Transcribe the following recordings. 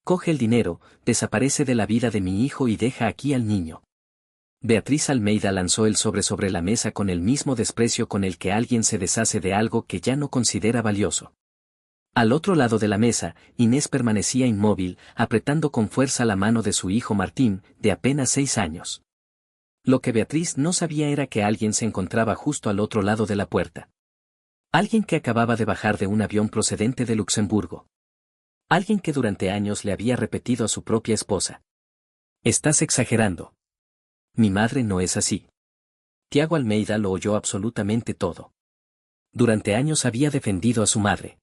Coge el dinero, desaparece de la vida de mi hijo y deja aquí al niño. Beatriz Almeida lanzó el sobre la mesa con el mismo desprecio con el que alguien se deshace de algo que ya no considera valioso. Al otro lado de la mesa, Inés permanecía inmóvil, apretando con fuerza la mano de su hijo Martín, de apenas 6 años. Lo que Beatriz no sabía era que alguien se encontraba justo al otro lado de la puerta. Alguien que acababa de bajar de un avión procedente de Luxemburgo. Alguien que durante años le había repetido a su propia esposa: «Estás exagerando. Mi madre no es así». Tiago Almeida lo oyó absolutamente todo. Durante años había defendido a su madre.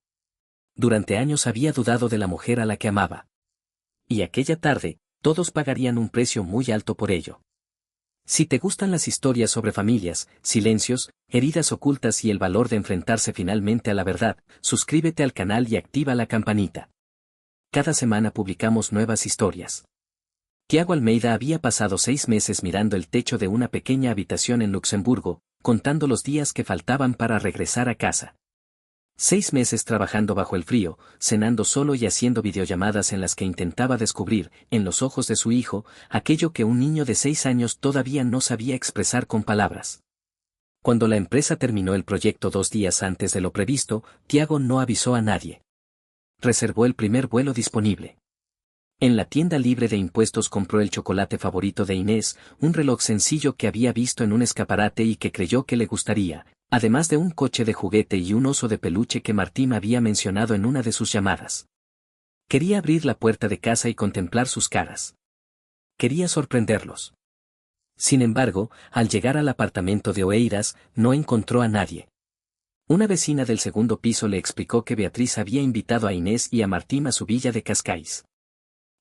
Durante años había dudado de la mujer a la que amaba. Y aquella tarde, todos pagarían un precio muy alto por ello. Si te gustan las historias sobre familias, silencios, heridas ocultas y el valor de enfrentarse finalmente a la verdad, suscríbete al canal y activa la campanita. Cada semana publicamos nuevas historias. Tiago Almeida había pasado 6 meses mirando el techo de una pequeña habitación en Luxemburgo, contando los días que faltaban para regresar a casa. 6 meses trabajando bajo el frío, cenando solo y haciendo videollamadas en las que intentaba descubrir, en los ojos de su hijo, aquello que un niño de 6 años todavía no sabía expresar con palabras. Cuando la empresa terminó el proyecto 2 días antes de lo previsto, Tiago no avisó a nadie. Reservó el primer vuelo disponible. En la tienda libre de impuestos compró el chocolate favorito de Inés, un reloj sencillo que había visto en un escaparate y que creyó que le gustaría, además de un coche de juguete y un oso de peluche que Martín había mencionado en una de sus llamadas. Quería abrir la puerta de casa y contemplar sus caras. Quería sorprenderlos. Sin embargo, al llegar al apartamento de Oeiras, no encontró a nadie. Una vecina del segundo piso le explicó que Beatriz había invitado a Inés y a Martín a su villa de Cascais.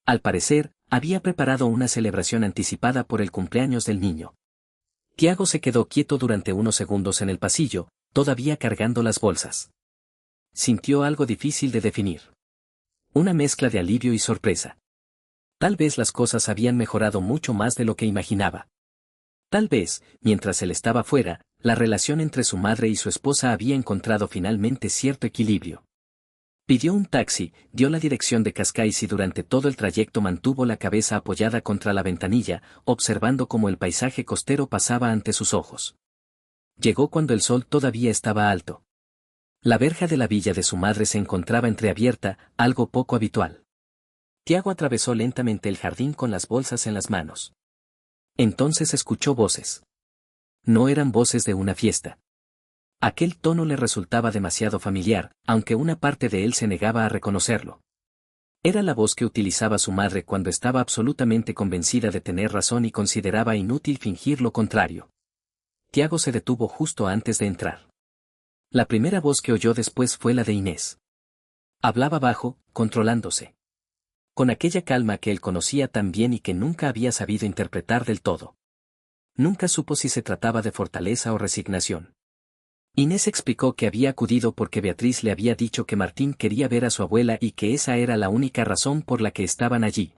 Al parecer, había preparado una celebración anticipada por el cumpleaños del niño. Tiago se quedó quieto durante unos segundos en el pasillo, todavía cargando las bolsas. Sintió algo difícil de definir. Una mezcla de alivio y sorpresa. Tal vez las cosas habían mejorado mucho más de lo que imaginaba. Tal vez, mientras él estaba fuera, la relación entre su madre y su esposa había encontrado finalmente cierto equilibrio. Pidió un taxi, dio la dirección de Cascais y durante todo el trayecto mantuvo la cabeza apoyada contra la ventanilla, observando cómo el paisaje costero pasaba ante sus ojos. Llegó cuando el sol todavía estaba alto. La verja de la villa de su madre se encontraba entreabierta, algo poco habitual. Tiago atravesó lentamente el jardín con las bolsas en las manos. Entonces escuchó voces. No eran voces de una fiesta. Aquel tono le resultaba demasiado familiar, aunque una parte de él se negaba a reconocerlo. Era la voz que utilizaba su madre cuando estaba absolutamente convencida de tener razón y consideraba inútil fingir lo contrario. Tiago se detuvo justo antes de entrar. La primera voz que oyó después fue la de Inés. Hablaba bajo, controlándose. Con aquella calma que él conocía tan bien y que nunca había sabido interpretar del todo. Nunca supo si se trataba de fortaleza o resignación. Inés explicó que había acudido porque Beatriz le había dicho que Martín quería ver a su abuela y que esa era la única razón por la que estaban allí.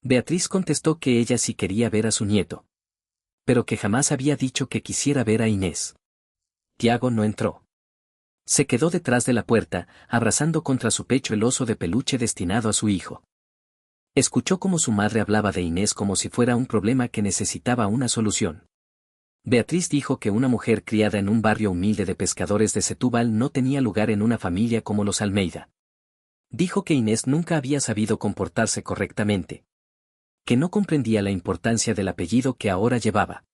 Beatriz contestó que ella sí quería ver a su nieto. Pero que jamás había dicho que quisiera ver a Inés. Tiago no entró. Se quedó detrás de la puerta, abrazando contra su pecho el oso de peluche destinado a su hijo. Escuchó cómo su madre hablaba de Inés como si fuera un problema que necesitaba una solución. Beatriz dijo que una mujer criada en un barrio humilde de pescadores de Setúbal no tenía lugar en una familia como los Almeida. Dijo que Inés nunca había sabido comportarse correctamente. Que no comprendía la importancia del apellido que ahora llevaba.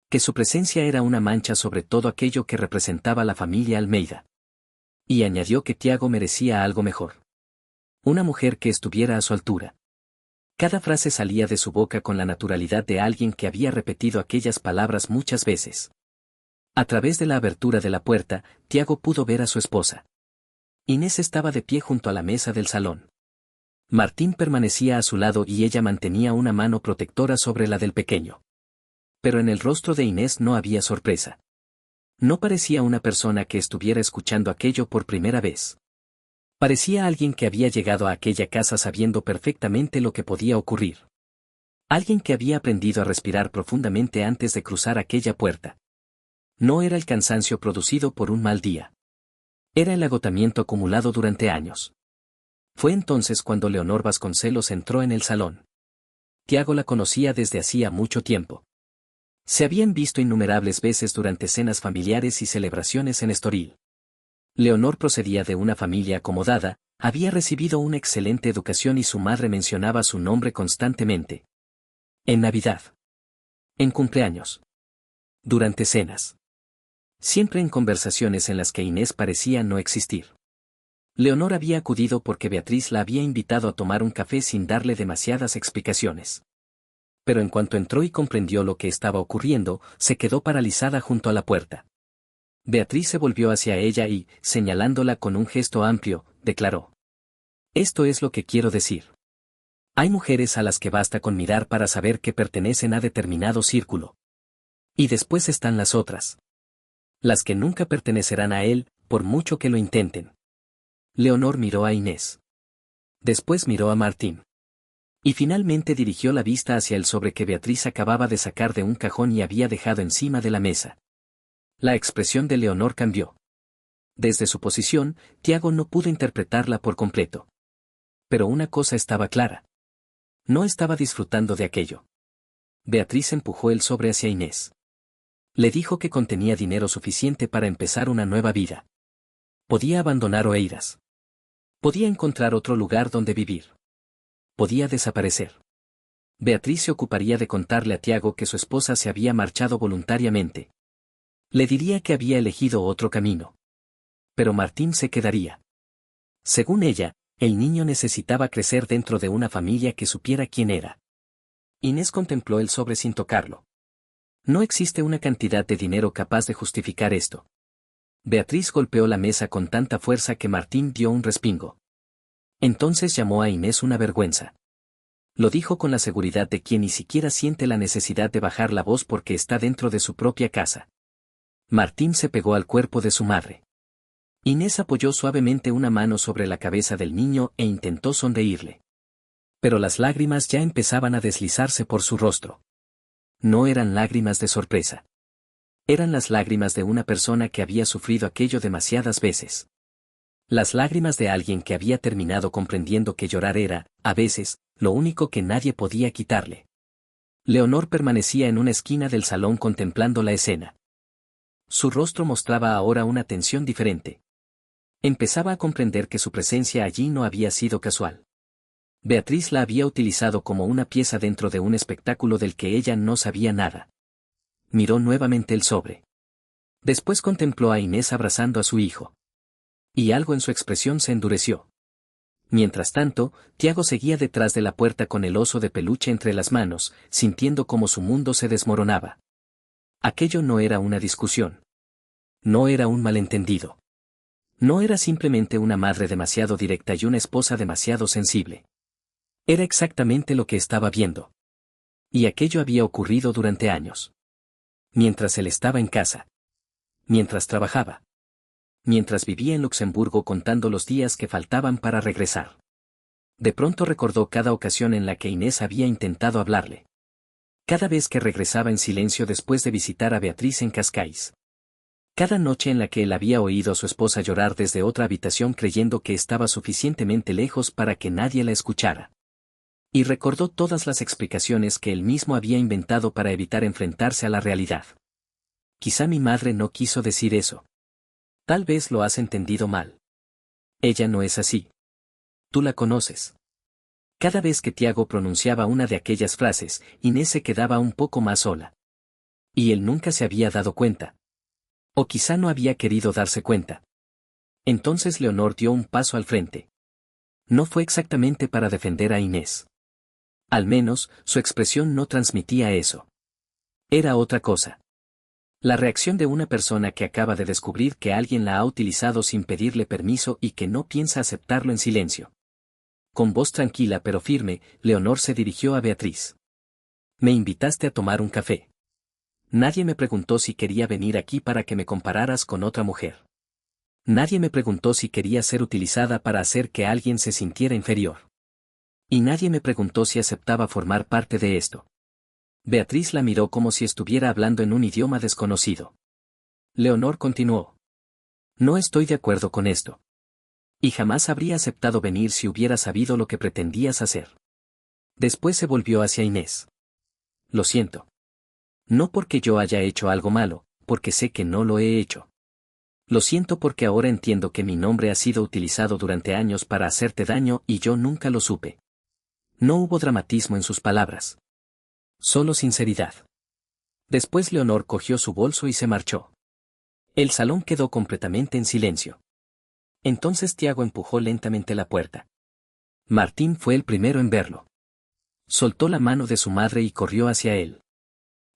Que su presencia era una mancha sobre todo aquello que representaba la familia Almeida. Y añadió que Tiago merecía algo mejor. Una mujer que estuviera a su altura. Cada frase salía de su boca con la naturalidad de alguien que había repetido aquellas palabras muchas veces. A través de la abertura de la puerta, Tiago pudo ver a su esposa. Inés estaba de pie junto a la mesa del salón. Martín permanecía a su lado y ella mantenía una mano protectora sobre la del pequeño. Pero en el rostro de Inés no había sorpresa. No parecía una persona que estuviera escuchando aquello por primera vez. Parecía alguien que había llegado a aquella casa sabiendo perfectamente lo que podía ocurrir. Alguien que había aprendido a respirar profundamente antes de cruzar aquella puerta. No era el cansancio producido por un mal día. Era el agotamiento acumulado durante años. Fue entonces cuando Leonor Vasconcelos entró en el salón. Tiago la conocía desde hacía mucho tiempo. Se habían visto innumerables veces durante cenas familiares y celebraciones en Estoril. Leonor procedía de una familia acomodada, había recibido una excelente educación y su madre mencionaba su nombre constantemente. En Navidad. En cumpleaños. Durante cenas. Siempre en conversaciones en las que Inés parecía no existir. Leonor había acudido porque Beatriz la había invitado a tomar un café sin darle demasiadas explicaciones. Pero en cuanto entró y comprendió lo que estaba ocurriendo, se quedó paralizada junto a la puerta. Beatriz se volvió hacia ella y, señalándola con un gesto amplio, declaró: «Esto es lo que quiero decir. Hay mujeres a las que basta con mirar para saber que pertenecen a determinado círculo. Y después están las otras. Las que nunca pertenecerán a él, por mucho que lo intenten». Leonor miró a Inés. Después miró a Martín. Y finalmente dirigió la vista hacia el sobre que Beatriz acababa de sacar de un cajón y había dejado encima de la mesa. La expresión de Leonor cambió. Desde su posición, Tiago no pudo interpretarla por completo. Pero una cosa estaba clara. No estaba disfrutando de aquello. Beatriz empujó el sobre hacia Inés. Le dijo que contenía dinero suficiente para empezar una nueva vida. Podía abandonar Oeiras. Podía encontrar otro lugar donde vivir. Podía desaparecer. Beatriz se ocuparía de contarle a Tiago que su esposa se había marchado voluntariamente. Le diría que había elegido otro camino. Pero Martín se quedaría. Según ella, el niño necesitaba crecer dentro de una familia que supiera quién era. Inés contempló el sobre sin tocarlo. No existe una cantidad de dinero capaz de justificar esto. Beatriz golpeó la mesa con tanta fuerza que Martín dio un respingo. Entonces llamó a Inés una vergüenza. Lo dijo con la seguridad de quien ni siquiera siente la necesidad de bajar la voz porque está dentro de su propia casa. Martín se pegó al cuerpo de su madre. Inés apoyó suavemente una mano sobre la cabeza del niño e intentó sonreírle. Pero las lágrimas ya empezaban a deslizarse por su rostro. No eran lágrimas de sorpresa. Eran las lágrimas de una persona que había sufrido aquello demasiadas veces. Las lágrimas de alguien que había terminado comprendiendo que llorar era, a veces, lo único que nadie podía quitarle. Leonor permanecía en una esquina del salón contemplando la escena. Su rostro mostraba ahora una tensión diferente. Empezaba a comprender que su presencia allí no había sido casual. Beatriz la había utilizado como una pieza dentro de un espectáculo del que ella no sabía nada. Miró nuevamente el sobre. Después contempló a Inés abrazando a su hijo. Y algo en su expresión se endureció. Mientras tanto, Tiago seguía detrás de la puerta con el oso de peluche entre las manos, sintiendo cómo su mundo se desmoronaba. Aquello no era una discusión. No era un malentendido. No era simplemente una madre demasiado directa y una esposa demasiado sensible. Era exactamente lo que estaba viendo. Y aquello había ocurrido durante años. Mientras él estaba en casa. Mientras trabajaba. Mientras vivía en Luxemburgo contando los días que faltaban para regresar. De pronto recordó cada ocasión en la que Inés había intentado hablarle. Cada vez que regresaba en silencio después de visitar a Beatriz en Cascais. Cada noche en la que él había oído a su esposa llorar desde otra habitación creyendo que estaba suficientemente lejos para que nadie la escuchara. Y recordó todas las explicaciones que él mismo había inventado para evitar enfrentarse a la realidad. Quizá mi madre no quiso decir eso. Tal vez lo has entendido mal. Ella no es así. Tú la conoces. Cada vez que Tiago pronunciaba una de aquellas frases, Inés se quedaba un poco más sola. Y él nunca se había dado cuenta. O quizá no había querido darse cuenta. Entonces Leonor dio un paso al frente. No fue exactamente para defender a Inés. Al menos, su expresión no transmitía eso. Era otra cosa. La reacción de una persona que acaba de descubrir que alguien la ha utilizado sin pedirle permiso y que no piensa aceptarlo en silencio. Con voz tranquila pero firme, Leonor se dirigió a Beatriz. Me invitaste a tomar un café. Nadie me preguntó si quería venir aquí para que me compararas con otra mujer. Nadie me preguntó si quería ser utilizada para hacer que alguien se sintiera inferior. Y nadie me preguntó si aceptaba formar parte de esto. Beatriz la miró como si estuviera hablando en un idioma desconocido. Leonor continuó. No estoy de acuerdo con esto. Y jamás habría aceptado venir si hubiera sabido lo que pretendías hacer. Después se volvió hacia Inés. Lo siento. No porque yo haya hecho algo malo, porque sé que no lo he hecho. Lo siento porque ahora entiendo que mi nombre ha sido utilizado durante años para hacerte daño y yo nunca lo supe. No hubo dramatismo en sus palabras. Solo sinceridad. Después Leonor cogió su bolso y se marchó. El salón quedó completamente en silencio. Entonces Tiago empujó lentamente la puerta. Martín fue el primero en verlo. Soltó la mano de su madre y corrió hacia él.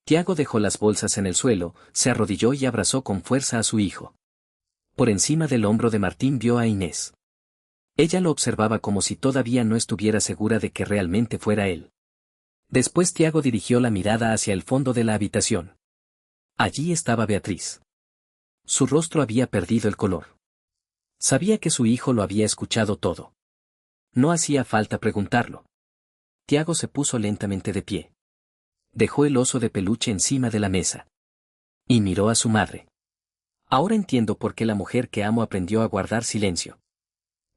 Tiago dejó las bolsas en el suelo, se arrodilló y abrazó con fuerza a su hijo. Por encima del hombro de Martín vio a Inés. Ella lo observaba como si todavía no estuviera segura de que realmente fuera él. Después Tiago dirigió la mirada hacia el fondo de la habitación. Allí estaba Beatriz. Su rostro había perdido el color. Sabía que su hijo lo había escuchado todo. No hacía falta preguntarlo. Tiago se puso lentamente de pie. Dejó el oso de peluche encima de la mesa. Y miró a su madre. Ahora entiendo por qué la mujer que amo aprendió a guardar silencio.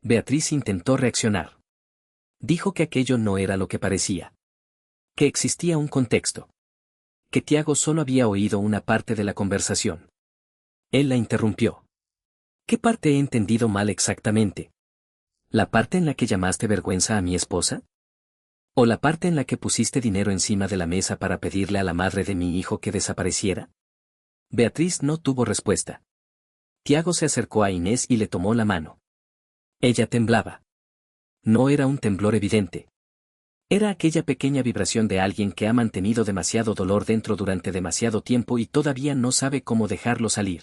Beatriz intentó reaccionar. Dijo que aquello no era lo que parecía. Que existía un contexto. Que Tiago solo había oído una parte de la conversación. Él la interrumpió. ¿Qué parte he entendido mal exactamente? ¿La parte en la que llamaste vergüenza a mi esposa? ¿O la parte en la que pusiste dinero encima de la mesa para pedirle a la madre de mi hijo que desapareciera? Beatriz no tuvo respuesta. Tiago se acercó a Inés y le tomó la mano. Ella temblaba. No era un temblor evidente. Era aquella pequeña vibración de alguien que ha mantenido demasiado dolor dentro durante demasiado tiempo y todavía no sabe cómo dejarlo salir.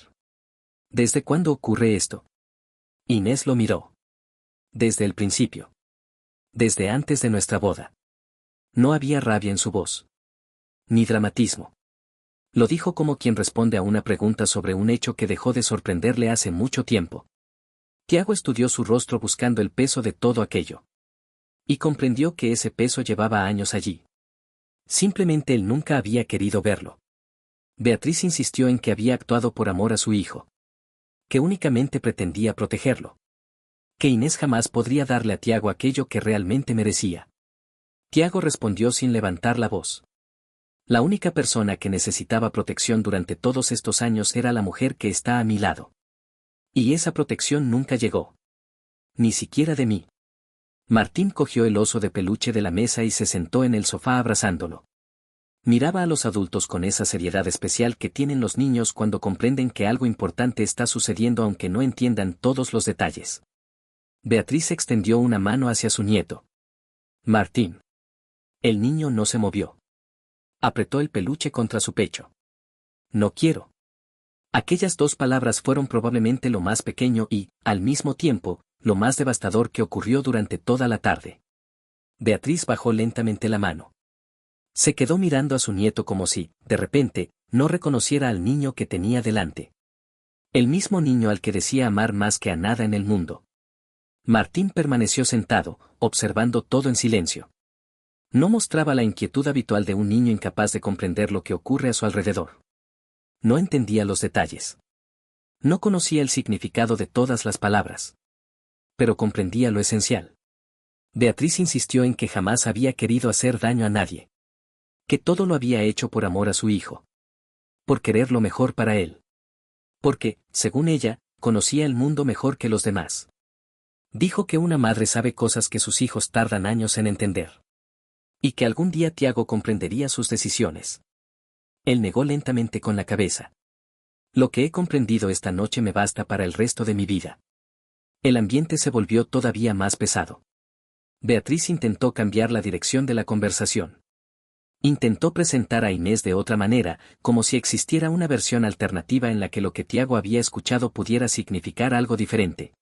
¿Desde cuándo ocurre esto? Inés lo miró. Desde el principio. Desde antes de nuestra boda. No había rabia en su voz. Ni dramatismo. Lo dijo como quien responde a una pregunta sobre un hecho que dejó de sorprenderle hace mucho tiempo. Tiago estudió su rostro buscando el peso de todo aquello. Y comprendió que ese peso llevaba años allí. Simplemente él nunca había querido verlo. Beatriz insistió en que había actuado por amor a su hijo. Que únicamente pretendía protegerlo. Que Inés jamás podría darle a Tiago aquello que realmente merecía. Tiago respondió sin levantar la voz. La única persona que necesitaba protección durante todos estos años era la mujer que está a mi lado. Y esa protección nunca llegó. Ni siquiera de mí. Martín cogió el oso de peluche de la mesa y se sentó en el sofá abrazándolo. Miraba a los adultos con esa seriedad especial que tienen los niños cuando comprenden que algo importante está sucediendo aunque no entiendan todos los detalles. Beatriz extendió una mano hacia su nieto. Martín. El niño no se movió. Apretó el peluche contra su pecho. No quiero. Aquellas dos palabras fueron probablemente lo más pequeño y, al mismo tiempo, lo más devastador que ocurrió durante toda la tarde. Beatriz bajó lentamente la mano. Se quedó mirando a su nieto como si, de repente, no reconociera al niño que tenía delante. El mismo niño al que decía amar más que a nada en el mundo. Martín permaneció sentado, observando todo en silencio. No mostraba la inquietud habitual de un niño incapaz de comprender lo que ocurre a su alrededor. No entendía los detalles. No conocía el significado de todas las palabras. Pero comprendía lo esencial. Beatriz insistió en que jamás había querido hacer daño a nadie. Que todo lo había hecho por amor a su hijo. Por querer lo mejor para él. Porque, según ella, conocía el mundo mejor que los demás. Dijo que una madre sabe cosas que sus hijos tardan años en entender. Y que algún día Tiago comprendería sus decisiones. Él negó lentamente con la cabeza. Lo que he comprendido esta noche me basta para el resto de mi vida. El ambiente se volvió todavía más pesado. Beatriz intentó cambiar la dirección de la conversación. Intentó presentar a Inés de otra manera, como si existiera una versión alternativa en la que lo que Tiago había escuchado pudiera significar algo diferente.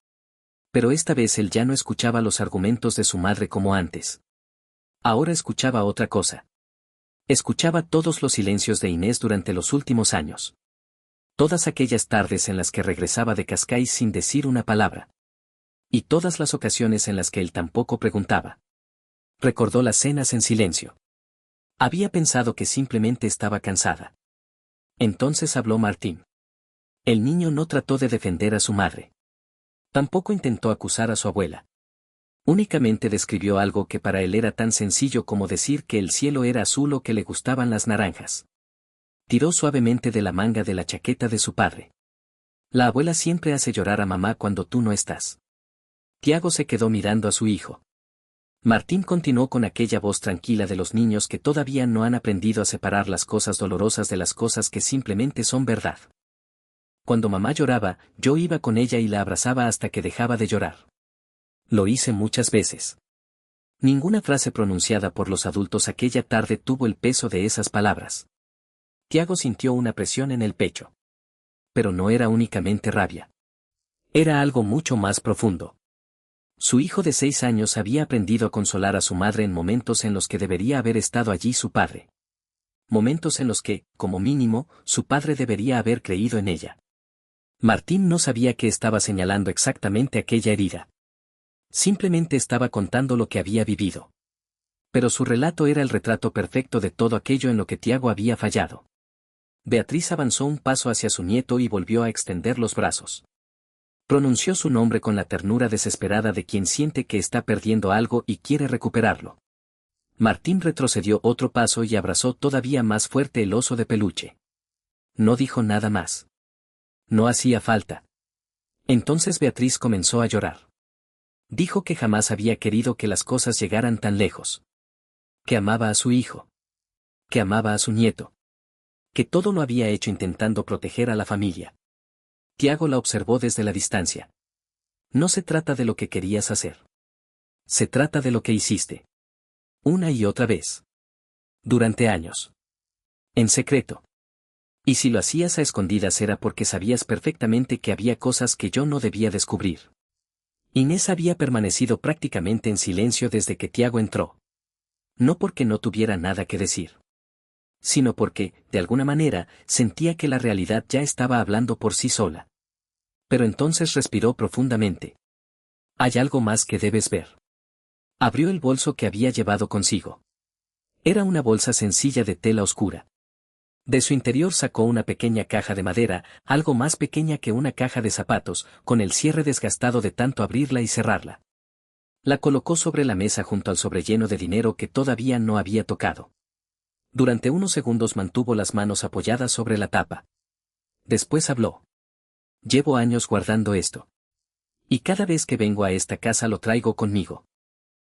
Pero esta vez él ya no escuchaba los argumentos de su madre como antes. Ahora escuchaba otra cosa. Escuchaba todos los silencios de Inés durante los últimos años. Todas aquellas tardes en las que regresaba de Cascais sin decir una palabra. Y todas las ocasiones en las que él tampoco preguntaba. Recordó las cenas en silencio. Había pensado que simplemente estaba cansada. Entonces habló Martín. El niño no trató de defender a su madre. Tampoco intentó acusar a su abuela. Únicamente describió algo que para él era tan sencillo como decir que el cielo era azul o que le gustaban las naranjas. Tiró suavemente de la manga de la chaqueta de su padre. La abuela siempre hace llorar a mamá cuando tú no estás. Tiago se quedó mirando a su hijo. Martín continuó con aquella voz tranquila de los niños que todavía no han aprendido a separar las cosas dolorosas de las cosas que simplemente son verdad. Cuando mamá lloraba, yo iba con ella y la abrazaba hasta que dejaba de llorar. Lo hice muchas veces. Ninguna frase pronunciada por los adultos aquella tarde tuvo el peso de esas palabras. Tiago sintió una presión en el pecho. Pero no era únicamente rabia. Era algo mucho más profundo. Su hijo de 6 años había aprendido a consolar a su madre en momentos en los que debería haber estado allí su padre. Momentos en los que, como mínimo, su padre debería haber creído en ella. Martín no sabía que estaba señalando exactamente aquella herida. Simplemente estaba contando lo que había vivido. Pero su relato era el retrato perfecto de todo aquello en lo que Tiago había fallado. Beatriz avanzó un paso hacia su nieto y volvió a extender los brazos. Pronunció su nombre con la ternura desesperada de quien siente que está perdiendo algo y quiere recuperarlo. Martín retrocedió otro paso y abrazó todavía más fuerte el oso de peluche. No dijo nada más. No hacía falta. Entonces Beatriz comenzó a llorar. Dijo que jamás había querido que las cosas llegaran tan lejos. Que amaba a su hijo. Que amaba a su nieto. Que todo lo había hecho intentando proteger a la familia. Tiago la observó desde la distancia. No se trata de lo que querías hacer. Se trata de lo que hiciste. Una y otra vez. Durante años. En secreto. Y si lo hacías a escondidas era porque sabías perfectamente que había cosas que yo no debía descubrir. Inés había permanecido prácticamente en silencio desde que Tiago entró. No porque no tuviera nada que decir. Sino porque, de alguna manera, sentía que la realidad ya estaba hablando por sí sola. Pero entonces respiró profundamente. Hay algo más que debes ver. Abrió el bolso que había llevado consigo. Era una bolsa sencilla de tela oscura. De su interior sacó una pequeña caja de madera, algo más pequeña que una caja de zapatos, con el cierre desgastado de tanto abrirla y cerrarla. La colocó sobre la mesa junto al sobrelleno de dinero que todavía no había tocado. Durante unos segundos mantuvo las manos apoyadas sobre la tapa. Después habló. Llevo años guardando esto. Y cada vez que vengo a esta casa lo traigo conmigo.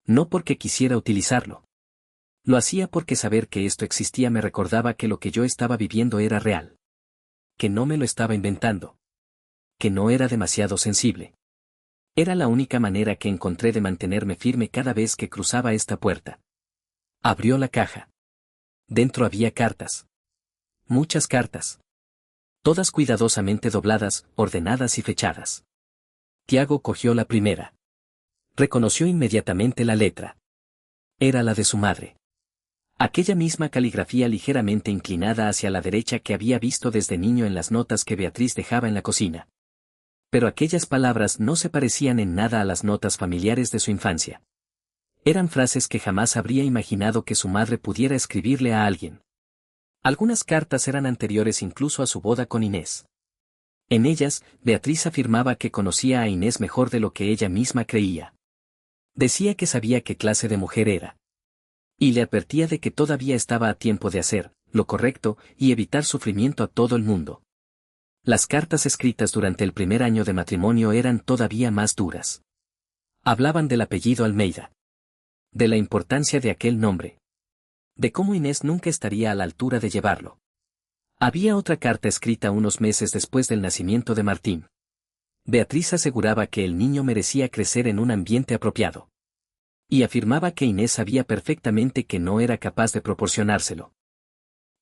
No porque quisiera utilizarlo. Lo hacía porque saber que esto existía me recordaba que lo que yo estaba viviendo era real. Que no me lo estaba inventando. Que no era demasiado sensible. Era la única manera que encontré de mantenerme firme cada vez que cruzaba esta puerta. Abrió la caja. Dentro había cartas. Muchas cartas. Todas cuidadosamente dobladas, ordenadas y fechadas. Tiago cogió la primera. Reconoció inmediatamente la letra. Era la de su madre. Aquella misma caligrafía ligeramente inclinada hacia la derecha que había visto desde niño en las notas que Beatriz dejaba en la cocina. Pero aquellas palabras no se parecían en nada a las notas familiares de su infancia. Eran frases que jamás habría imaginado que su madre pudiera escribirle a alguien. Algunas cartas eran anteriores incluso a su boda con Inés. En ellas, Beatriz afirmaba que conocía a Inés mejor de lo que ella misma creía. Decía que sabía qué clase de mujer era. Y le advertía de que todavía estaba a tiempo de hacer lo correcto y evitar sufrimiento a todo el mundo. Las cartas escritas durante el primer año de matrimonio eran todavía más duras. Hablaban del apellido Almeida. De la importancia de aquel nombre. De cómo Inés nunca estaría a la altura de llevarlo. Había otra carta escrita unos meses después del nacimiento de Martín. Beatriz aseguraba que el niño merecía crecer en un ambiente apropiado. Y afirmaba que Inés sabía perfectamente que no era capaz de proporcionárselo.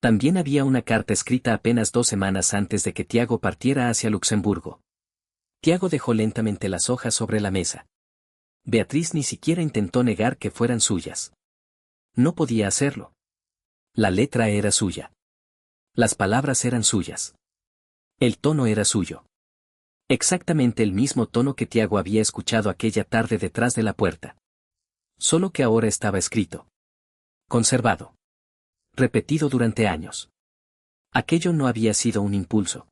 También había una carta escrita apenas 2 semanas antes de que Tiago partiera hacia Luxemburgo. Tiago dejó lentamente las hojas sobre la mesa. Beatriz ni siquiera intentó negar que fueran suyas. No podía hacerlo. La letra era suya. Las palabras eran suyas. El tono era suyo. Exactamente el mismo tono que Tiago había escuchado aquella tarde detrás de la puerta. Solo que ahora estaba escrito. Conservado. Repetido durante años. Aquello no había sido un impulso.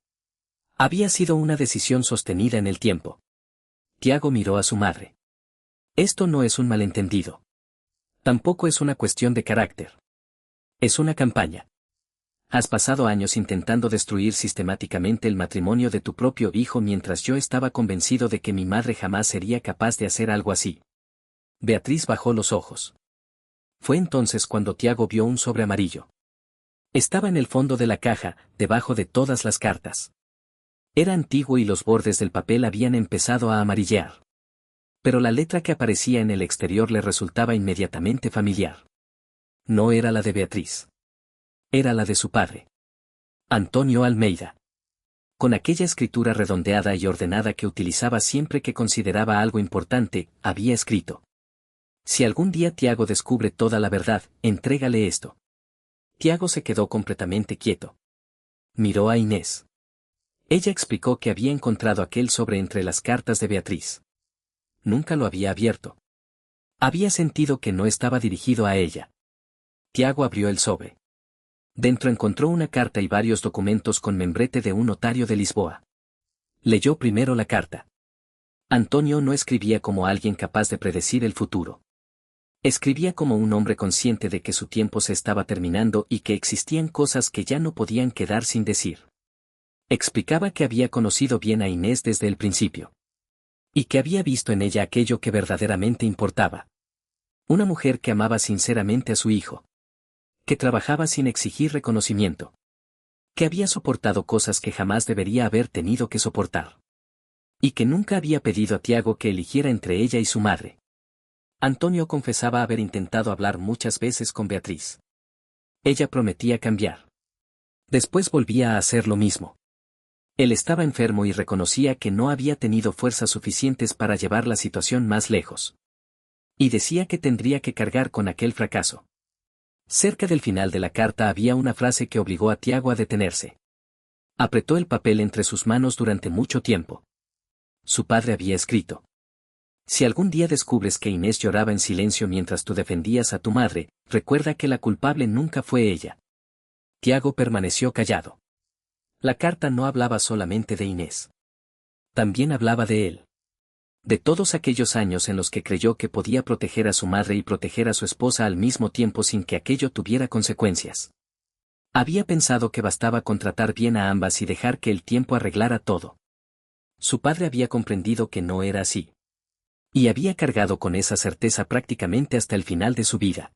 Había sido una decisión sostenida en el tiempo. Tiago miró a su madre. Esto no es un malentendido. Tampoco es una cuestión de carácter. Es una campaña. Has pasado años intentando destruir sistemáticamente el matrimonio de tu propio hijo mientras yo estaba convencido de que mi madre jamás sería capaz de hacer algo así. Beatriz bajó los ojos. Fue entonces cuando Tiago vio un sobre amarillo. Estaba en el fondo de la caja, debajo de todas las cartas. Era antiguo y los bordes del papel habían empezado a amarillear. Pero la letra que aparecía en el exterior le resultaba inmediatamente familiar. No era la de Beatriz. Era la de su padre. Antonio Almeida. Con aquella escritura redondeada y ordenada que utilizaba siempre que consideraba algo importante, había escrito: si algún día Tiago descubre toda la verdad, entrégale esto. Tiago se quedó completamente quieto. Miró a Inés. Ella explicó que había encontrado aquel sobre entre las cartas de Beatriz. Nunca lo había abierto. Había sentido que no estaba dirigido a ella. Tiago abrió el sobre. Dentro encontró una carta y varios documentos con membrete de un notario de Lisboa. Leyó primero la carta. Antonio no escribía como alguien capaz de predecir el futuro. Escribía como un hombre consciente de que su tiempo se estaba terminando y que existían cosas que ya no podían quedar sin decir. Explicaba que había conocido bien a Inés desde el principio. Y que había visto en ella aquello que verdaderamente importaba. Una mujer que amaba sinceramente a su hijo. Que trabajaba sin exigir reconocimiento. Que había soportado cosas que jamás debería haber tenido que soportar. Y que nunca había pedido a Tiago que eligiera entre ella y su madre. Antonio confesaba haber intentado hablar muchas veces con Beatriz. Ella prometía cambiar. Después volvía a hacer lo mismo. Él estaba enfermo y reconocía que no había tenido fuerzas suficientes para llevar la situación más lejos. Y decía que tendría que cargar con aquel fracaso. Cerca del final de la carta había una frase que obligó a Tiago a detenerse. Apretó el papel entre sus manos durante mucho tiempo. Su padre había escrito: si algún día descubres que Inés lloraba en silencio mientras tú defendías a tu madre, recuerda que la culpable nunca fue ella. Tiago permaneció callado. La carta no hablaba solamente de Inés. También hablaba de él. De todos aquellos años en los que creyó que podía proteger a su madre y proteger a su esposa al mismo tiempo sin que aquello tuviera consecuencias. Había pensado que bastaba con tratar bien a ambas y dejar que el tiempo arreglara todo. Su padre había comprendido que no era así. Y había cargado con esa certeza prácticamente hasta el final de su vida.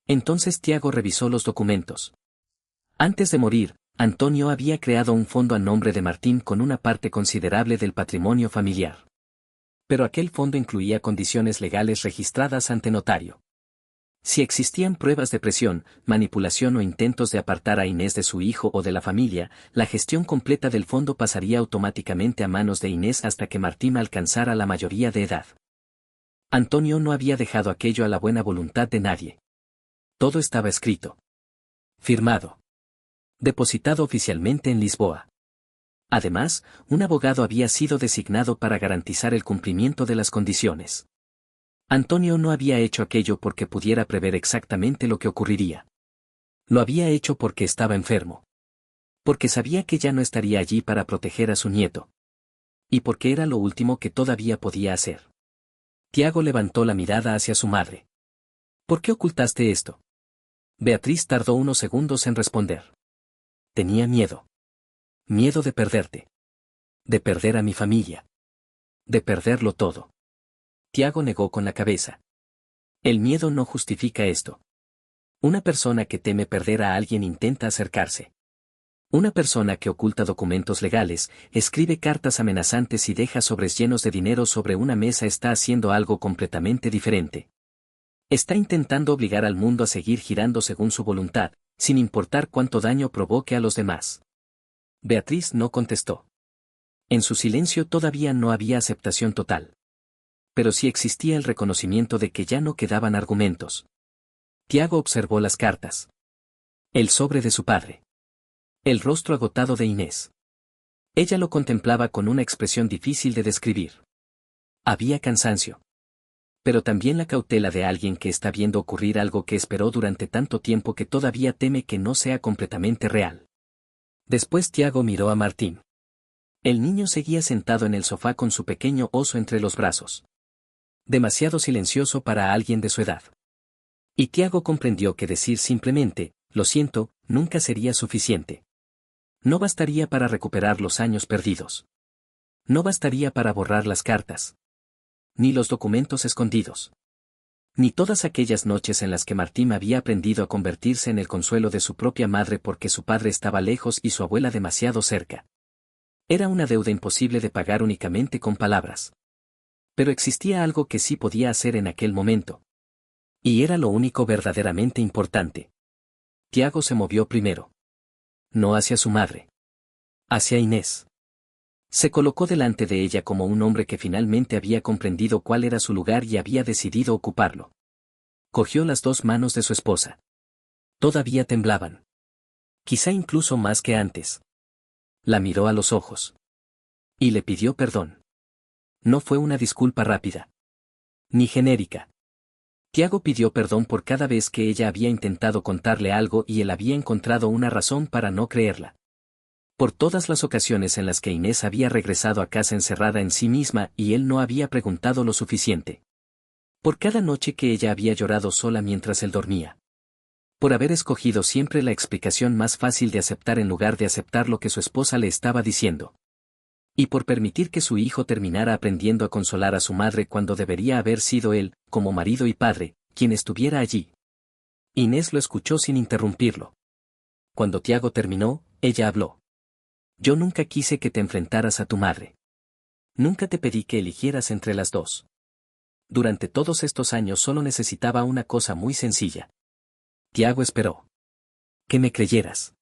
Entonces Tiago revisó los documentos. Antes de morir, Antonio había creado un fondo a nombre de Martín con una parte considerable del patrimonio familiar. Pero aquel fondo incluía condiciones legales registradas ante notario. Si existían pruebas de presión, manipulación o intentos de apartar a Inés de su hijo o de la familia, la gestión completa del fondo pasaría automáticamente a manos de Inés hasta que Martín alcanzara la mayoría de edad. Antonio no había dejado aquello a la buena voluntad de nadie. Todo estaba escrito. Firmado. Depositado oficialmente en Lisboa. Además, un abogado había sido designado para garantizar el cumplimiento de las condiciones. Antonio no había hecho aquello porque pudiera prever exactamente lo que ocurriría. Lo había hecho porque estaba enfermo. Porque sabía que ya no estaría allí para proteger a su nieto. Y porque era lo último que todavía podía hacer. Tiago levantó la mirada hacia su madre. ¿Por qué ocultaste esto? Beatriz tardó unos segundos en responder. Tenía miedo. Miedo de perderte. De perder a mi familia. De perderlo todo. Tiago negó con la cabeza. El miedo no justifica esto. Una persona que teme perder a alguien intenta acercarse. Una persona que oculta documentos legales, escribe cartas amenazantes y deja sobres llenos de dinero sobre una mesa está haciendo algo completamente diferente. Está intentando obligar al mundo a seguir girando según su voluntad, sin importar cuánto daño provoque a los demás. Beatriz no contestó. En su silencio todavía no había aceptación total. Pero sí existía el reconocimiento de que ya no quedaban argumentos. Tiago observó las cartas. El sobre de su padre. El rostro agotado de Inés. Ella lo contemplaba con una expresión difícil de describir. Había cansancio. Pero también la cautela de alguien que está viendo ocurrir algo que esperó durante tanto tiempo que todavía teme que no sea completamente real. Después Tiago miró a Martín. El niño seguía sentado en el sofá con su pequeño oso entre los brazos. Demasiado silencioso para alguien de su edad. Y Tiago comprendió que decir simplemente, lo siento, nunca sería suficiente. No bastaría para recuperar los años perdidos. No bastaría para borrar las cartas. Ni los documentos escondidos. Ni todas aquellas noches en las que Martín había aprendido a convertirse en el consuelo de su propia madre porque su padre estaba lejos y su abuela demasiado cerca. Era una deuda imposible de pagar únicamente con palabras. Pero existía algo que sí podía hacer en aquel momento. Y era lo único verdaderamente importante. Tiago se movió primero. No hacia su madre. Hacia Inés. Se colocó delante de ella como un hombre que finalmente había comprendido cuál era su lugar y había decidido ocuparlo. Cogió las dos manos de su esposa. Todavía temblaban. Quizá incluso más que antes. La miró a los ojos. Y le pidió perdón. No fue una disculpa rápida. Ni genérica. Tiago pidió perdón por cada vez que ella había intentado contarle algo y él había encontrado una razón para no creerla. Por todas las ocasiones en las que Inés había regresado a casa encerrada en sí misma y él no había preguntado lo suficiente. Por cada noche que ella había llorado sola mientras él dormía. Por haber escogido siempre la explicación más fácil de aceptar en lugar de aceptar lo que su esposa le estaba diciendo. Y por permitir que su hijo terminara aprendiendo a consolar a su madre cuando debería haber sido él, como marido y padre, quien estuviera allí. Inés lo escuchó sin interrumpirlo. Cuando Tiago terminó, ella habló. Yo nunca quise que te enfrentaras a tu madre. Nunca te pedí que eligieras entre las dos. Durante todos estos años solo necesitaba una cosa muy sencilla. Tiago esperó. Que me creyeras.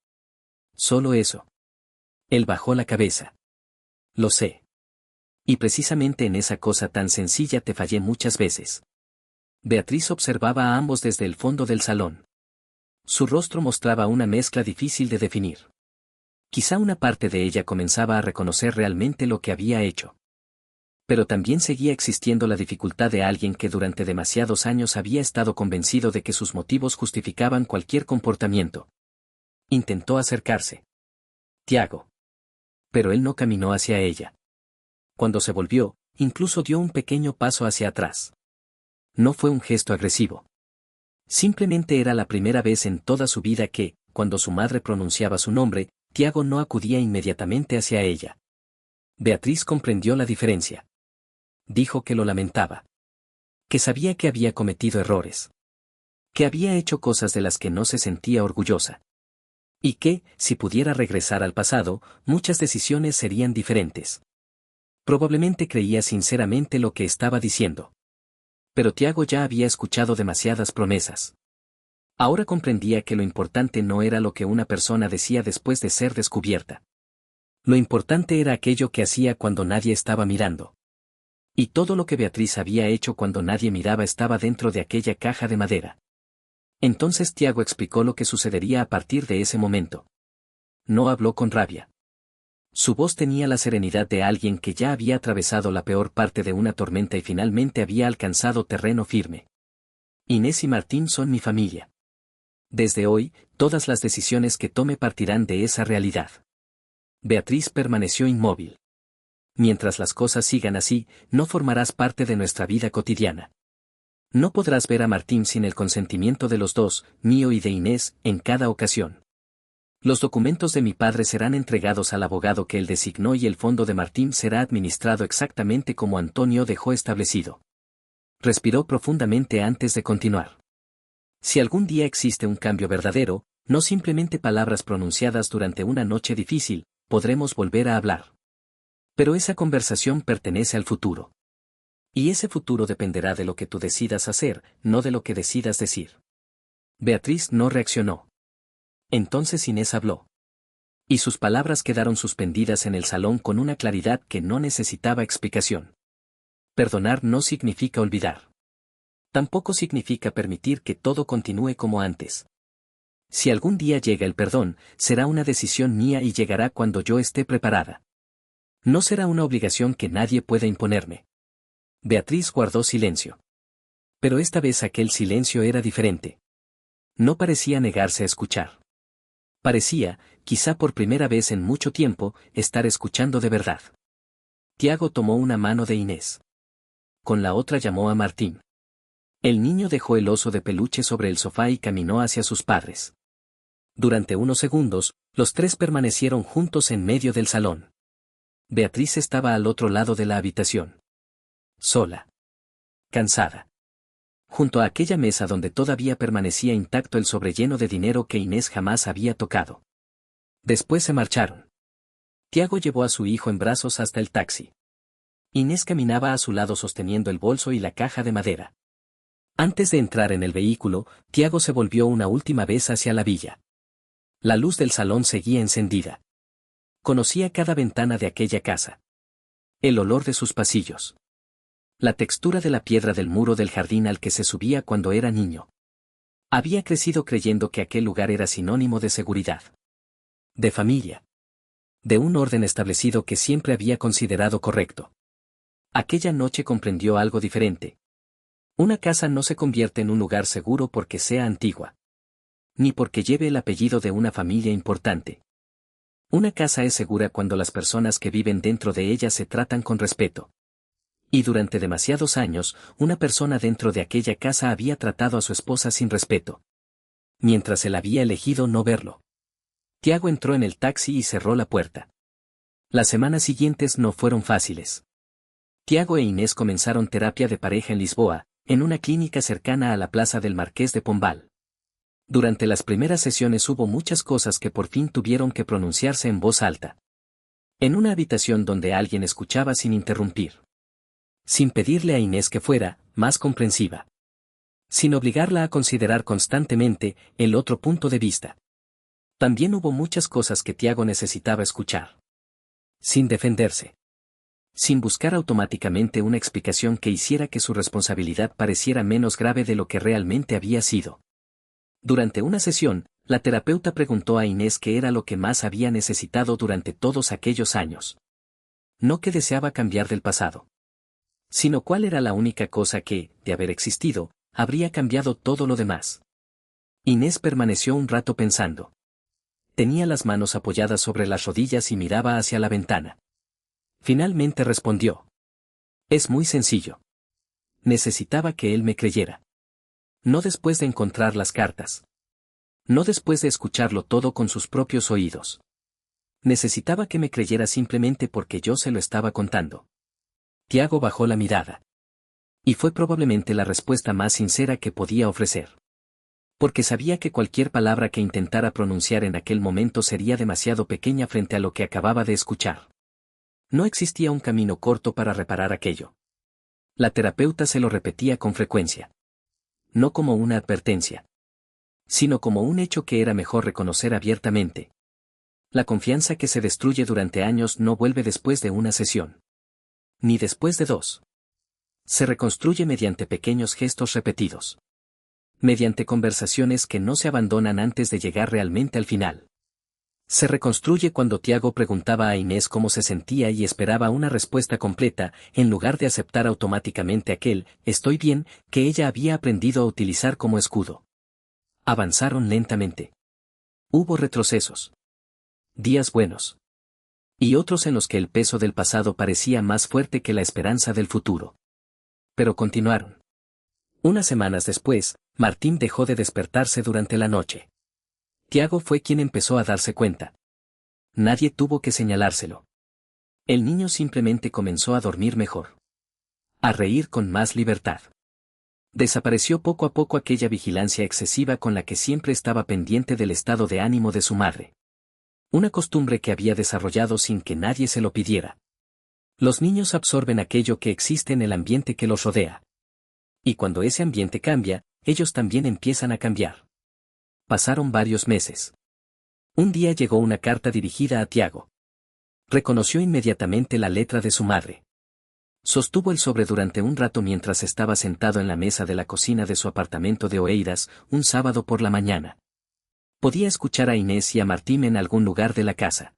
Solo eso. Él bajó la cabeza. Lo sé. Y precisamente en esa cosa tan sencilla te fallé muchas veces. Beatriz observaba a ambos desde el fondo del salón. Su rostro mostraba una mezcla difícil de definir. Quizá una parte de ella comenzaba a reconocer realmente lo que había hecho. Pero también seguía existiendo la dificultad de alguien que durante demasiados años había estado convencido de que sus motivos justificaban cualquier comportamiento. Intentó acercarse. Tiago. Pero él no caminó hacia ella. Cuando se volvió, incluso dio un pequeño paso hacia atrás. No fue un gesto agresivo. Simplemente era la primera vez en toda su vida que, cuando su madre pronunciaba su nombre, Tiago no acudía inmediatamente hacia ella. Beatriz comprendió la diferencia. Dijo que lo lamentaba. Que sabía que había cometido errores. Que había hecho cosas de las que no se sentía orgullosa. Y que, si pudiera regresar al pasado, muchas decisiones serían diferentes. Probablemente creía sinceramente lo que estaba diciendo. Pero Tiago ya había escuchado demasiadas promesas. Ahora comprendía que lo importante no era lo que una persona decía después de ser descubierta. Lo importante era aquello que hacía cuando nadie estaba mirando. Y todo lo que Beatriz había hecho cuando nadie miraba estaba dentro de aquella caja de madera. Entonces Tiago explicó lo que sucedería a partir de ese momento. No habló con rabia. Su voz tenía la serenidad de alguien que ya había atravesado la peor parte de una tormenta y finalmente había alcanzado terreno firme. Inés y Martín son mi familia. Desde hoy, todas las decisiones que tome partirán de esa realidad. Beatriz permaneció inmóvil. Mientras las cosas sigan así, no formarás parte de nuestra vida cotidiana. No podrás ver a Martín sin el consentimiento de los dos, mío y de Inés, en cada ocasión. Los documentos de mi padre serán entregados al abogado que él designó y el fondo de Martín será administrado exactamente como Antonio dejó establecido. Respiró profundamente antes de continuar. Si algún día existe un cambio verdadero, no simplemente palabras pronunciadas durante una noche difícil, podremos volver a hablar. Pero esa conversación pertenece al futuro. Y ese futuro dependerá de lo que tú decidas hacer, no de lo que decidas decir. Beatriz no reaccionó. Entonces Inés habló. Y sus palabras quedaron suspendidas en el salón con una claridad que no necesitaba explicación. Perdonar no significa olvidar. Tampoco significa permitir que todo continúe como antes. Si algún día llega el perdón, será una decisión mía y llegará cuando yo esté preparada. No será una obligación que nadie pueda imponerme. Beatriz guardó silencio. Pero esta vez aquel silencio era diferente. No parecía negarse a escuchar. Parecía, quizá por primera vez en mucho tiempo, estar escuchando de verdad. Tiago tomó una mano de Inés. Con la otra llamó a Martín. El niño dejó el oso de peluche sobre el sofá y caminó hacia sus padres. Durante unos segundos, los tres permanecieron juntos en medio del salón. Beatriz estaba al otro lado de la habitación. Sola. Cansada. Junto a aquella mesa donde todavía permanecía intacto el sobre lleno de dinero que Inés jamás había tocado. Después se marcharon. Tiago llevó a su hijo en brazos hasta el taxi. Inés caminaba a su lado sosteniendo el bolso y la caja de madera. Antes de entrar en el vehículo, Tiago se volvió una última vez hacia la villa. La luz del salón seguía encendida. Conocía cada ventana de aquella casa. El olor de sus pasillos. La textura de la piedra del muro del jardín al que se subía cuando era niño. Había crecido creyendo que aquel lugar era sinónimo de seguridad. De familia. De un orden establecido que siempre había considerado correcto. Aquella noche comprendió algo diferente. Una casa no se convierte en un lugar seguro porque sea antigua. Ni porque lleve el apellido de una familia importante. Una casa es segura cuando las personas que viven dentro de ella se tratan con respeto. Y durante demasiados años, una persona dentro de aquella casa había tratado a su esposa sin respeto. Mientras él había elegido no verlo. Tiago entró en el taxi y cerró la puerta. Las semanas siguientes no fueron fáciles. Tiago e Inés comenzaron terapia de pareja en Lisboa, en una clínica cercana a la plaza del Marqués de Pombal. Durante las primeras sesiones hubo muchas cosas que por fin tuvieron que pronunciarse en voz alta. En una habitación donde alguien escuchaba sin interrumpir. Sin pedirle a Inés que fuera más comprensiva. Sin obligarla a considerar constantemente el otro punto de vista. También hubo muchas cosas que Tiago necesitaba escuchar. Sin defenderse. Sin buscar automáticamente una explicación que hiciera que su responsabilidad pareciera menos grave de lo que realmente había sido. Durante una sesión, la terapeuta preguntó a Inés qué era lo que más había necesitado durante todos aquellos años. No que deseaba cambiar del pasado. Sino cuál era la única cosa que, de haber existido, habría cambiado todo lo demás. Inés permaneció un rato pensando. Tenía las manos apoyadas sobre las rodillas y miraba hacia la ventana. Finalmente respondió. Es muy sencillo. Necesitaba que él me creyera. No después de encontrar las cartas. No después de escucharlo todo con sus propios oídos. Necesitaba que me creyera simplemente porque yo se lo estaba contando. Tiago bajó la mirada. Y fue probablemente la respuesta más sincera que podía ofrecer. Porque sabía que cualquier palabra que intentara pronunciar en aquel momento sería demasiado pequeña frente a lo que acababa de escuchar. No existía un camino corto para reparar aquello. La terapeuta se lo repetía con frecuencia. No como una advertencia. Sino como un hecho que era mejor reconocer abiertamente. La confianza que se destruye durante años no vuelve después de una sesión. Ni después de dos. Se reconstruye mediante pequeños gestos repetidos. Mediante conversaciones que no se abandonan antes de llegar realmente al final. Se reconstruye cuando Tiago preguntaba a Inés cómo se sentía y esperaba una respuesta completa, en lugar de aceptar automáticamente aquel «estoy bien» que ella había aprendido a utilizar como escudo. Avanzaron lentamente. Hubo retrocesos. Días buenos. Y otros en los que el peso del pasado parecía más fuerte que la esperanza del futuro. Pero continuaron. Unas semanas después, Martín dejó de despertarse durante la noche. Tiago fue quien empezó a darse cuenta. Nadie tuvo que señalárselo. El niño simplemente comenzó a dormir mejor. A reír con más libertad. Desapareció poco a poco aquella vigilancia excesiva con la que siempre estaba pendiente del estado de ánimo de su madre. Una costumbre que había desarrollado sin que nadie se lo pidiera. Los niños absorben aquello que existe en el ambiente que los rodea. Y cuando ese ambiente cambia, ellos también empiezan a cambiar. Pasaron varios meses. Un día llegó una carta dirigida a Tiago. Reconoció inmediatamente la letra de su madre. Sostuvo el sobre durante un rato mientras estaba sentado en la mesa de la cocina de su apartamento de Oeiras, un sábado por la mañana. Podía escuchar a Inés y a Martín en algún lugar de la casa.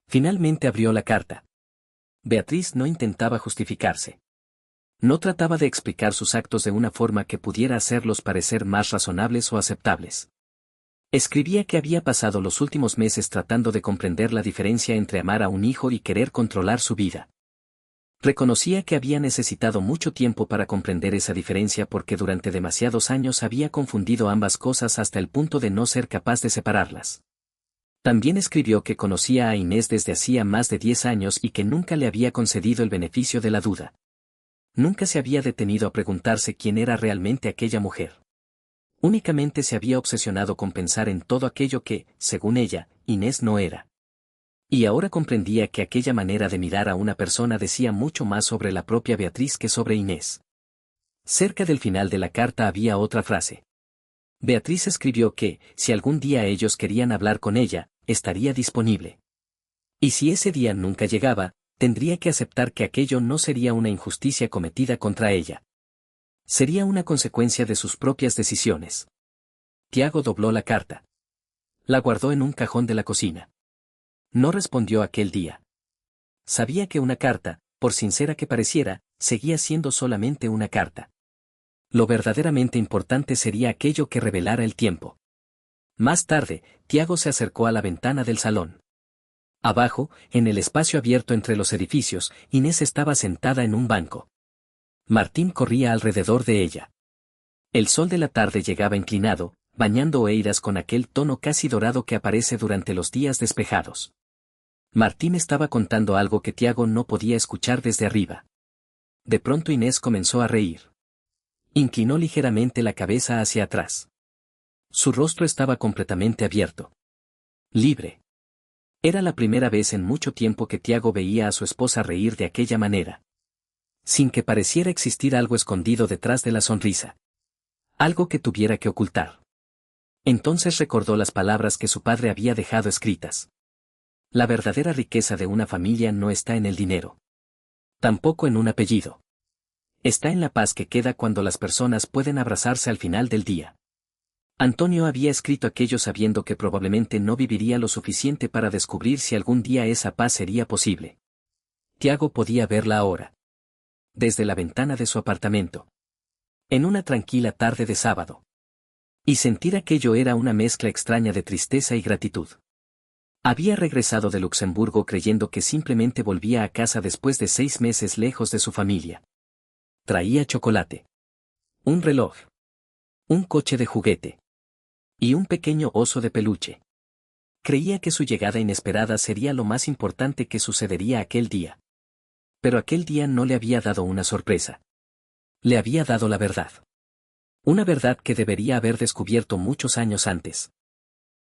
Finalmente abrió la carta. Beatriz no intentaba justificarse. No trataba de explicar sus actos de una forma que pudiera hacerlos parecer más razonables o aceptables. Escribía que había pasado los últimos meses tratando de comprender la diferencia entre amar a un hijo y querer controlar su vida. Reconocía que había necesitado mucho tiempo para comprender esa diferencia porque durante demasiados años había confundido ambas cosas hasta el punto de no ser capaz de separarlas. También escribió que conocía a Inés desde hacía más de 10 años y que nunca le había concedido el beneficio de la duda. Nunca se había detenido a preguntarse quién era realmente aquella mujer. Únicamente se había obsesionado con pensar en todo aquello que, según ella, Inés no era. Y ahora comprendía que aquella manera de mirar a una persona decía mucho más sobre la propia Beatriz que sobre Inés. Cerca del final de la carta había otra frase. Beatriz escribió que, si algún día ellos querían hablar con ella, estaría disponible. Y si ese día nunca llegaba, tendría que aceptar que aquello no sería una injusticia cometida contra ella. Sería una consecuencia de sus propias decisiones. Tiago dobló la carta. La guardó en un cajón de la cocina. No respondió aquel día. Sabía que una carta, por sincera que pareciera, seguía siendo solamente una carta. Lo verdaderamente importante sería aquello que revelara el tiempo. Más tarde, Tiago se acercó a la ventana del salón. Abajo, en el espacio abierto entre los edificios, Inés estaba sentada en un banco. Martín corría alrededor de ella. El sol de la tarde llegaba inclinado, bañando Oeiras con aquel tono casi dorado que aparece durante los días despejados. Martín estaba contando algo que Tiago no podía escuchar desde arriba. De pronto Inés comenzó a reír. Inclinó ligeramente la cabeza hacia atrás. Su rostro estaba completamente abierto. Libre. Era la primera vez en mucho tiempo que Tiago veía a su esposa reír de aquella manera. Sin que pareciera existir algo escondido detrás de la sonrisa. Algo que tuviera que ocultar. Entonces recordó las palabras que su padre había dejado escritas. La verdadera riqueza de una familia no está en el dinero. Tampoco en un apellido. Está en la paz que queda cuando las personas pueden abrazarse al final del día. Antonio había escrito aquello sabiendo que probablemente no viviría lo suficiente para descubrir si algún día esa paz sería posible. Tiago podía verla ahora. Desde la ventana de su apartamento. En una tranquila tarde de sábado. Y sentir aquello era una mezcla extraña de tristeza y gratitud. Había regresado de Luxemburgo creyendo que simplemente volvía a casa después de 6 meses lejos de su familia. Traía chocolate. Un reloj. Un coche de juguete. Y un pequeño oso de peluche. Creía que su llegada inesperada sería lo más importante que sucedería aquel día. Pero aquel día no le había dado una sorpresa. Le había dado la verdad. Una verdad que debería haber descubierto muchos años antes.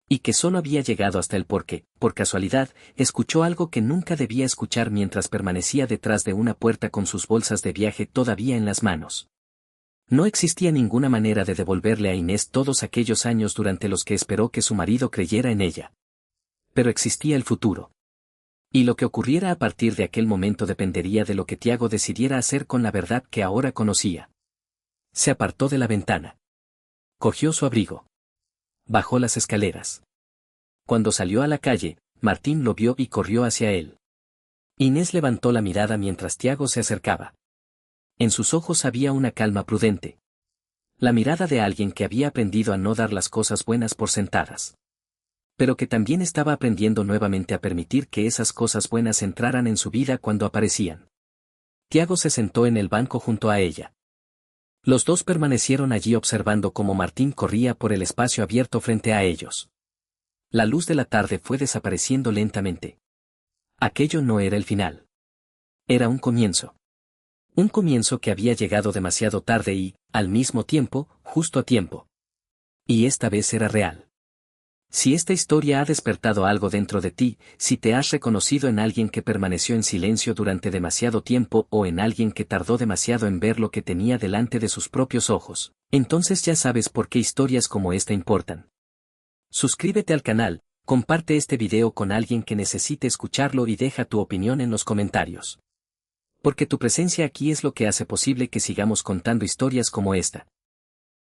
Y que solo había llegado hasta él porque, por casualidad, escuchó algo que nunca debía escuchar mientras permanecía detrás de una puerta con sus bolsas de viaje todavía en las manos. No existía ninguna manera de devolverle a Inés todos aquellos años durante los que esperó que su marido creyera en ella. Pero existía el futuro. Y lo que ocurriera a partir de aquel momento dependería de lo que Tiago decidiera hacer con la verdad que ahora conocía. Se apartó de la ventana. Cogió su abrigo. Bajó las escaleras. Cuando salió a la calle, Martín lo vio y corrió hacia él. Inés levantó la mirada mientras Tiago se acercaba. En sus ojos había una calma prudente. La mirada de alguien que había aprendido a no dar las cosas buenas por sentadas. Pero que también estaba aprendiendo nuevamente a permitir que esas cosas buenas entraran en su vida cuando aparecían. Tiago se sentó en el banco junto a ella. Los dos permanecieron allí observando cómo Martín corría por el espacio abierto frente a ellos. La luz de la tarde fue desapareciendo lentamente. Aquello no era el final. Era un comienzo. Un comienzo que había llegado demasiado tarde y, al mismo tiempo, justo a tiempo. Y esta vez era real. Si esta historia ha despertado algo dentro de ti, si te has reconocido en alguien que permaneció en silencio durante demasiado tiempo o en alguien que tardó demasiado en ver lo que tenía delante de sus propios ojos, entonces ya sabes por qué historias como esta importan. Suscríbete al canal, comparte este video con alguien que necesite escucharlo y deja tu opinión en los comentarios. Porque tu presencia aquí es lo que hace posible que sigamos contando historias como esta.